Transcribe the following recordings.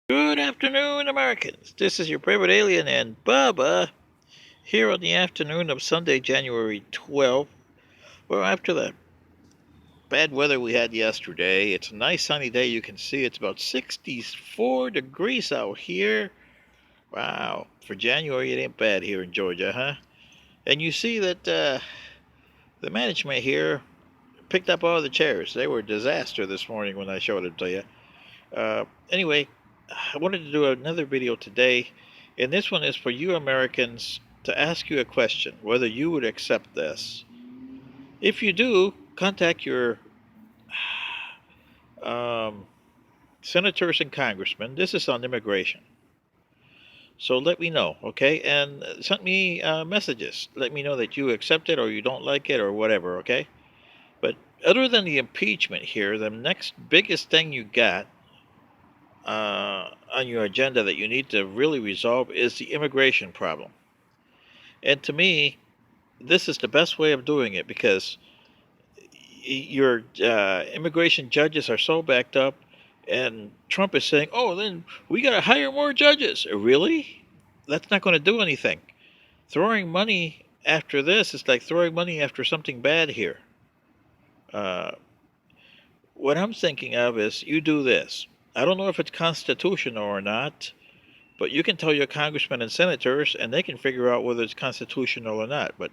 Good afternoon, Americans. This is your private alien and Bubba here on the afternoon of Sunday, January 12th. Well, after the bad weather we had yesterday, it's a nice sunny day. You can see it's about 64 degrees out here. Wow, for January, it ain't bad here in Georgia, huh? And you see that the management here picked up all the chairs. They were a disaster this morning when I showed them to you. Anyway, I wanted to do another video today, and this one is for you Americans to ask you a question, whether you would accept this. If you do, contact your um, senators and congressmen. This is on immigration. So let me know, okay? And send me messages. Let me know that you accept it or you don't like it or whatever, okay? But other than the impeachment here, the next biggest thing you got on your agenda that you need to really resolve is the immigration problem. And to me, this is the best way of doing it because your immigration judges are so backed up, and Trump is saying, "Oh, then we got to hire more judges." Really? That's not going to do anything. Throwing money after this is like throwing money after something bad here. Uh, what I'm thinking of is you do this. I don't know if it's constitutional or not, but you can tell your congressmen and senators, and they can figure out whether it's constitutional or not. But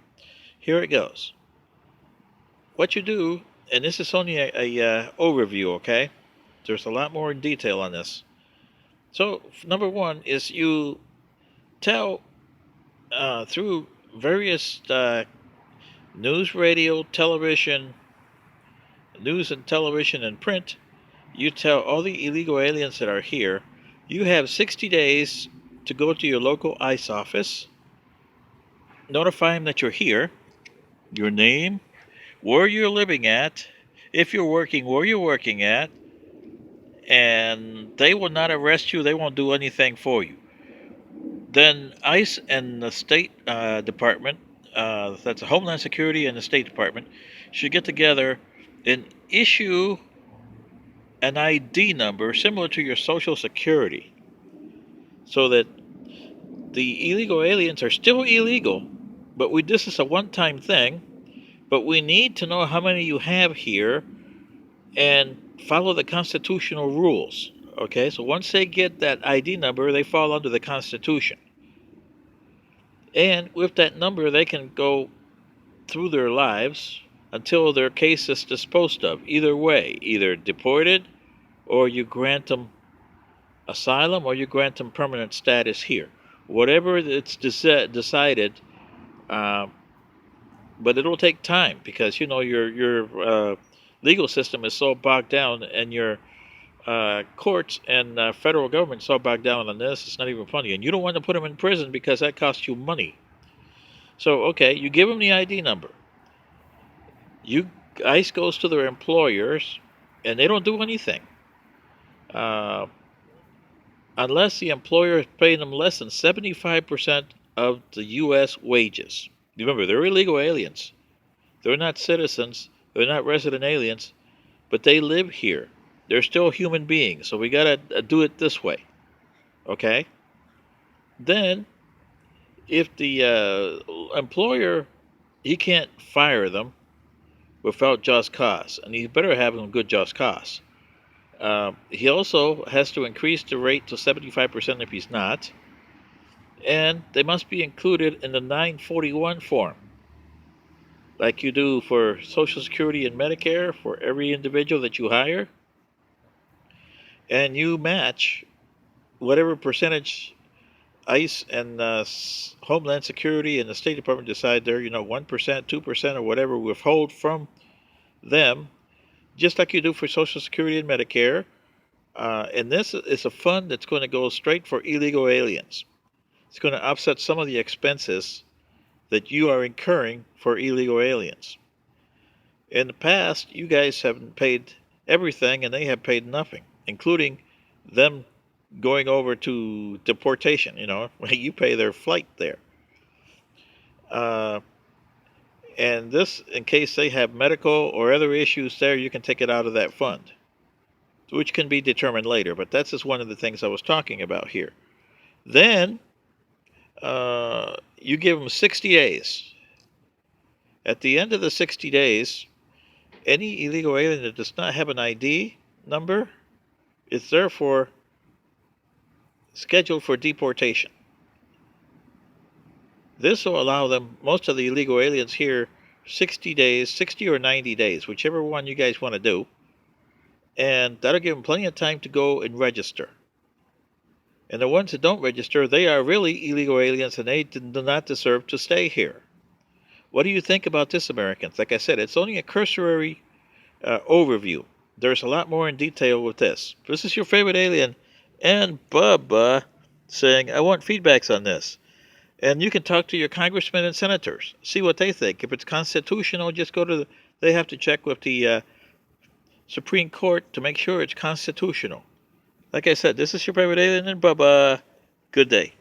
here it goes. What you do, and this is only a overview, okay? There's a lot more in detail on this. So, number one is you tell through various news, radio, television, news and television and print, you tell all the illegal aliens that are here, you have 60 days to go to your local ICE office, notify them that you're here, your name, where you're living at, if you're working, where you're working at, and they will not arrest you. They won't do anything for you. Then ICE and the State Department, that's the Homeland Security and the State Department, should get together and issue an ID number similar to your Social Security so that the illegal aliens are still illegal, but this is a one-time thing, but we need to know how many you have here and follow the constitutional rules. Okay, so once they get that ID number, they fall under the Constitution. And with that number, they can go through their lives until their case is disposed of. Either way, either deported or you grant them asylum or you grant them permanent status here. Whatever it's decided, uh, but it'll take time because you know your legal system is so bogged down, and your courts and federal government so bogged down on this. It's not even funny, and you don't want to put them in prison because that costs you money. So okay, you give them the ID number. You ICE goes to their employers, and they don't do anything uh, unless the employer is paying them less than 75% of the U.S. wages. Remember, they're illegal aliens. They're not citizens. They're not resident aliens, but they live here. They're still human beings, so we gotta do it this way, okay? Then, if the employer he can't fire them without just cause, and he better have them good just cause. He also has to increase the rate to 75% if he's not, and they must be included in the 941 form, like you do for Social Security and Medicare for every individual that you hire, and you match whatever percentage ICE and Homeland Security and the State Department decide they're, 1%, 2%, or whatever withhold from them, just like you do for Social Security and Medicare. And this is a fund that's going to go straight for illegal aliens. It's going to offset some of the expenses that you are incurring for illegal aliens. In the past, you guys have paid everything and they have paid nothing, including them going over to deportation. You pay their flight there. Uh, and this, in case they have medical or other issues there, you can take it out of that fund. which can be determined later, but that's just one of the things I was talking about here. Then you give them 60 days. At the end of the 60 days, any illegal alien that does not have an ID number is therefore scheduled for deportation. This will allow them, most of the illegal aliens here, 60 days, 60 or 90 days, whichever one you guys want to do. And that'll give them plenty of time to go and register. And the ones that don't register, they are really illegal aliens and they do not deserve to stay here. What do you think about this, Americans? Like I said, it's only a cursory overview. There's a lot more in detail with this. This is your favorite alien, and Bubba saying, I want feedbacks on this. And you can talk to your congressmen and senators, see what they think. If it's constitutional, just go to they have to check with the Supreme Court to make sure it's constitutional. Like I said, this is your favorite alien, and Bubba. Good day.